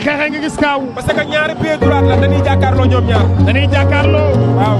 ñuy xeexee nga gis kaaw. parce que ñaari pied droite la dañuy jàkkaarloo ñoom ñaar. dañuy jàkkaarloo. waaw.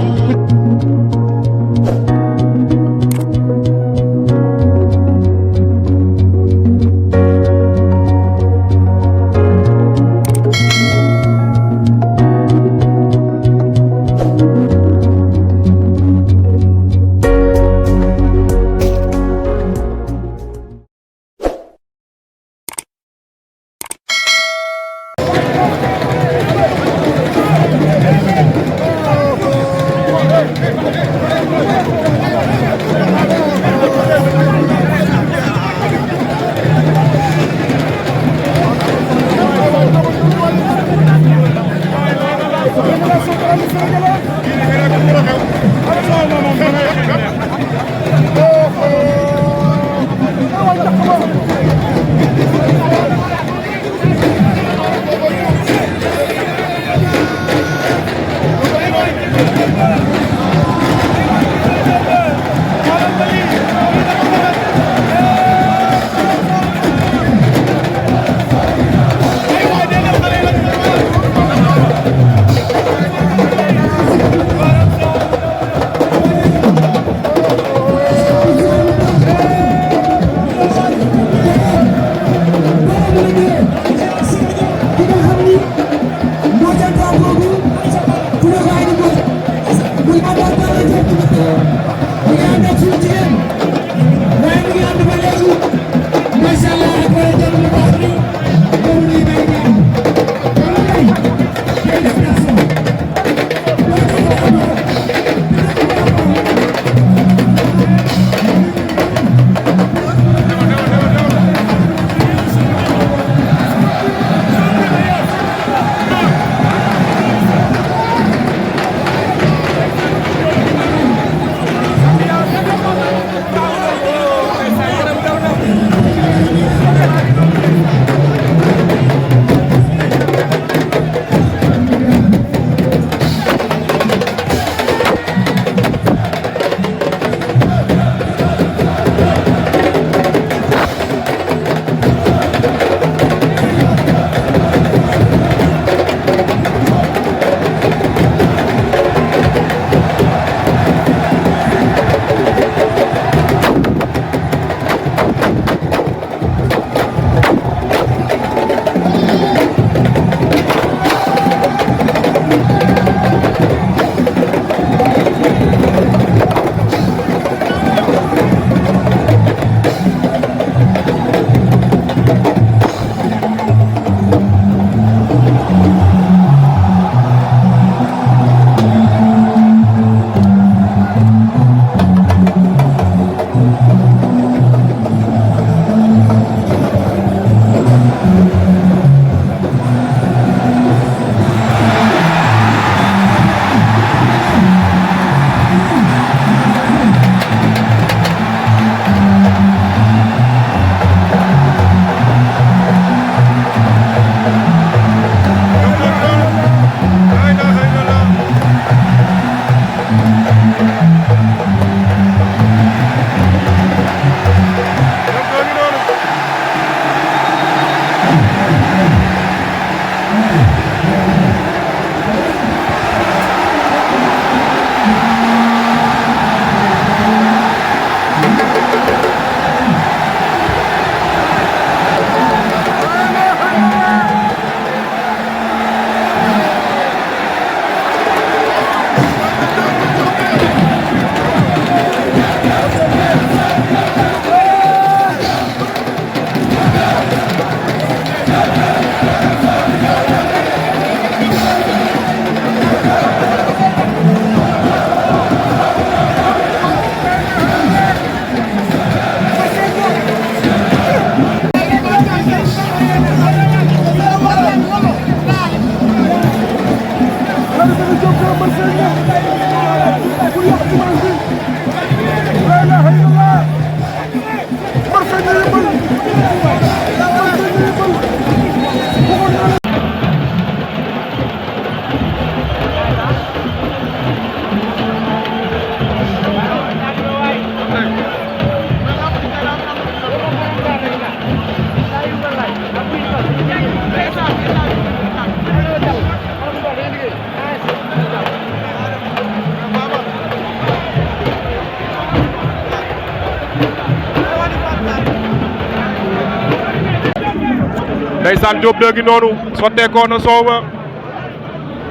ndeysaan Diop de gi noonu sotteekoo na soow ma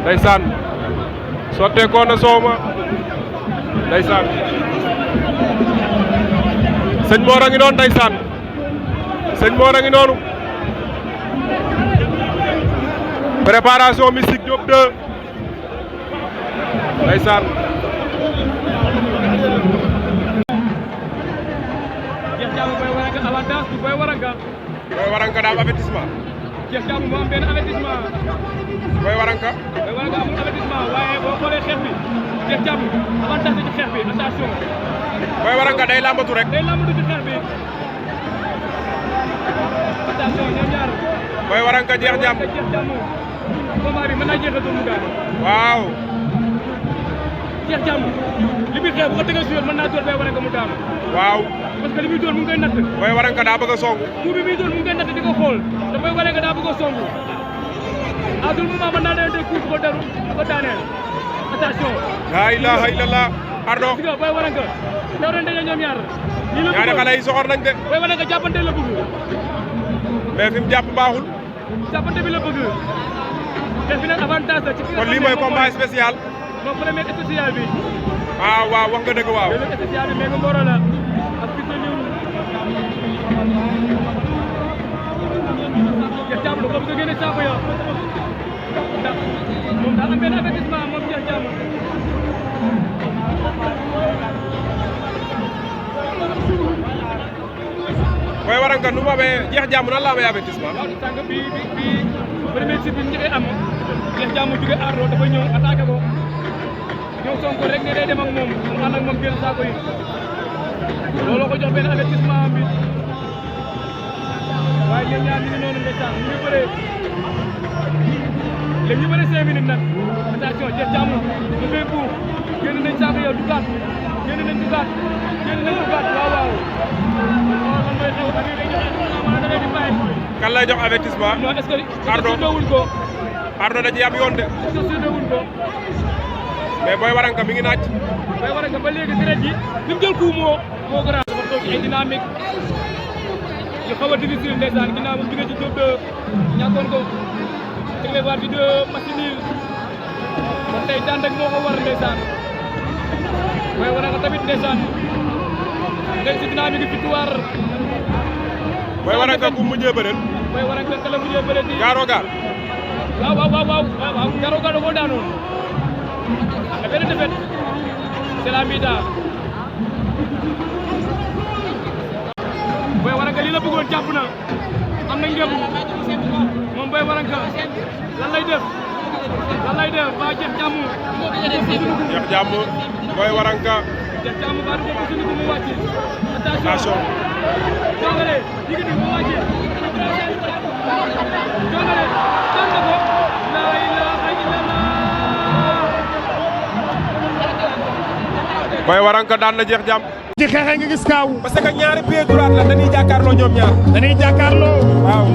ndeysaan sotteekoo na soow ma ndeysaan sëñ Mor a ngi noonu ndeysaan sëñ Mor a ngi noonu préparation mystique Diop de ndeysaan Boy Waranka daa am avertissement. Cheikh Thiamou moo am benn avertissement. Boy Waranka amul avertissement waaye boo xoolee xeex bi Cheikh Thiamou avantage ci xeex bi attention. Boy Waranka day lambatu rek. day lambatu ci xeex bi attention ñoom ñaar. Boy Waranka Cheikh Thiamou. Cheikh Thiamou combat bi mën naa jeexatul mu gaañ. waaw. Cheikh Thiamou li muy xeex bu ko tegal si yoon mën naa door Boy Waranka mu daanu. waaw. parce que li muy doon mu ngi koy natt. Boy Waranka daa bëgg a songu. coup bi muy doon mu ngi koy natt di ko xool te Boy Waranka daa bëgg a songu à tout moment mën naa leen di coup bu ko daru bu ko daaneel attention. laa ilaha illallah Ardo. gis nga Boy Waranka daw nañ dañoo ñoom ñaar. lii la ñaari xale yi soxor nañ de. Boy Waranka jàppante la bëgg. mais fi mu jàpp baaxul. jàppante bi la bëgg te fi nag avantage la ci. kon lii mooy combat spécial. non premier spécial bi. ah waaw wax nga dëgg waaw. premier spécial bi mais nga Mboro la ak Fils de Lyon. Cheikh Thiamou dafa bëgg a génne saako ya ndax moom daa am benn avertissement moom Cheikh Thiamou. Boy Waranka nu mu amee Cheikh Thiamou nan la amee avertissement. waaw sànq bi premier si bi njëkkee am Cheikh Thiamou jóge Ardo dafa ñëw attaqué ko ñëw Sonko rek ne day dem ak moom mu ànd ak moom génn saako yi looloo ko jox benn avertissement bi waaye ñoom ñaar ñu ngi noonu ndeysaan ñu ngi bëree léegi ñu bëree 5 minutes nag attention Cheikh Thiamou ñu koy buur génn nañ saako yow dugaat génn nañ dugaat waaw waaw man mooy xew ak yi da ngay di bàyyi. kan lay jox avertissement. non est-ce que Ardo séddoowul ko. Ardo da ci am yoon de. est-ce que séddoowul ko. mais Boy Waranka mi ngi naaj. Boy Waranka ba léegi deret ji fi mu jël coup moo grand. dafa toog ay dynamique yu xaw a difficile ndeysaan ginnaaw moom jóge ci Diop de ñàkkoon ko tegle waat bi de machine yi kon tey daan rek moo ko war ndeysaan Boy Waranka tamit ndeysaan ngeen si dynamique victoire. Boy Waranka ku mujjee bëreel. Boy Waranka kala mujjee bëreel di. Gaaro gaar. waaw Gaaro gaar da koo daanoon. la benn défaite c'est la mi-temps. Boy Waranka lii la bëggoon jàpp na am na ngëm moom Boy Waranka lan lay def ba Cheikh Thiamou. Cheikh Thiamou Boy Waranka. Cheikh Thiamou ba du ko suñu bu mu wàcc. attention. jongale yigiti mu wàcc. jongale daan na ko. la ilaha illallah. Boy Waranka daan na Cheikh Thiamou. ci xeexe nga gis kaaw. parce que ñaari pied droit la dañuy jàkkaarloo ñoom ñaar. dañuy jàkkaarloo. waaw.